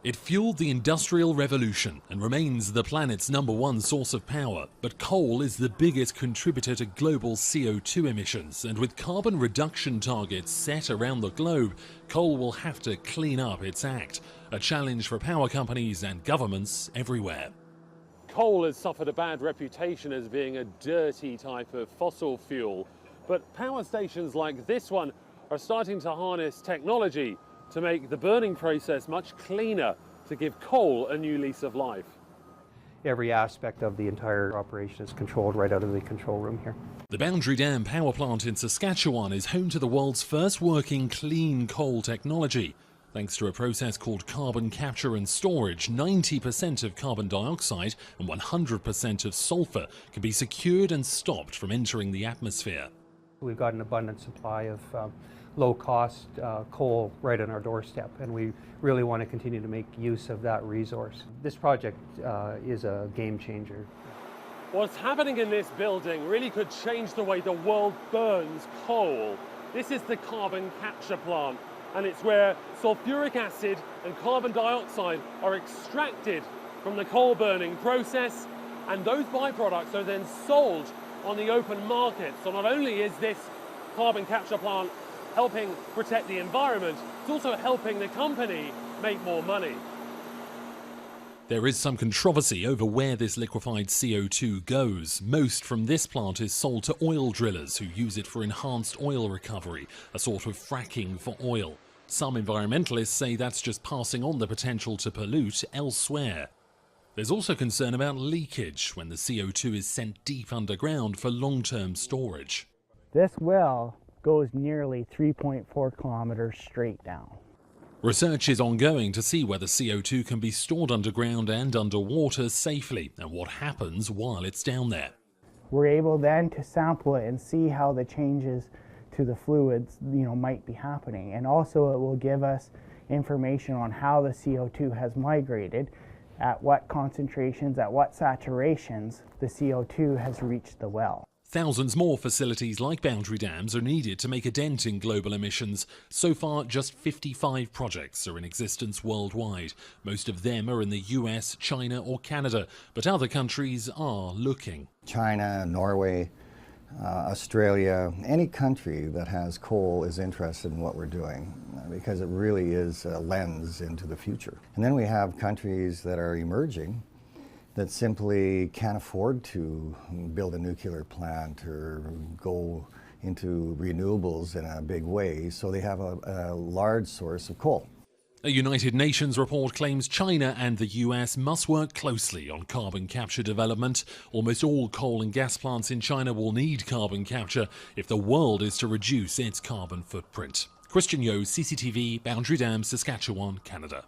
It fueled the Industrial Revolution and remains the planet's #1 source of power, but coal is the biggest contributor to global CO2 emissions, and with carbon reduction targets set around the globe, coal will have to clean up its act, a challenge for power companies and governments everywhere. Coal has suffered a bad reputation as being a dirty type of fossil fuel, but power stations like this one are starting to harness technology to make the burning process much cleaner, to give coal a new lease of life. Every aspect of the entire operation is controlled right out of the control room here. The Boundary Dam power plant in Saskatchewan is home to the world's first working clean coal technology. Thanks to a process called carbon capture and storage, 90% of carbon dioxide and 100% of sulfur can be secured and stopped from entering the atmosphere. We've got an abundant supply of low-cost coal right on our doorstep, and we really want to continue to make use of that resource. This project is a game changer. What's happening in this building really could change the way the world burns coal. This is the carbon capture plant, and it's where sulfuric acid and carbon dioxide are extracted from the coal burning process, and those byproducts are then sold on the open market. So not only is this carbon capture plant helping protect the environment, it's also helping the company make more money. There is some controversy over where this liquefied CO2 goes. Most from this plant is sold to oil drillers who use it for enhanced oil recovery, a sort of fracking for oil. Some environmentalists say that's just passing on the potential to pollute elsewhere. There's also concern about leakage when the CO2 is sent deep underground for long-term storage. This well goes nearly 3.4 kilometers straight down. Research is ongoing to see whether CO2 can be stored underground and underwater safely, and what happens while it's down there. We're able then to sample it and see how the changes to the fluids, might be happening. And also it will give us information on how the CO2 has migrated, at what concentrations, at what saturations the CO2 has reached the well. Thousands more facilities like boundary dams are needed to make a dent in global emissions. So far, just 55 projects are in existence worldwide. Most of them are in the US, China or Canada, but other countries are looking. China, Norway, Australia, any country that has coal is interested in what we're doing because it really is a lens into the future. And then we have countries that are emerging that simply can't afford to build a nuclear plant or go into renewables in a big way, so they have a large source of coal. A United Nations report claims China and the US must work closely on carbon capture development. Almost all coal and gas plants in China will need carbon capture if the world is to reduce its carbon footprint. Christian Yo, CCTV, Boundary Dam, Saskatchewan, Canada.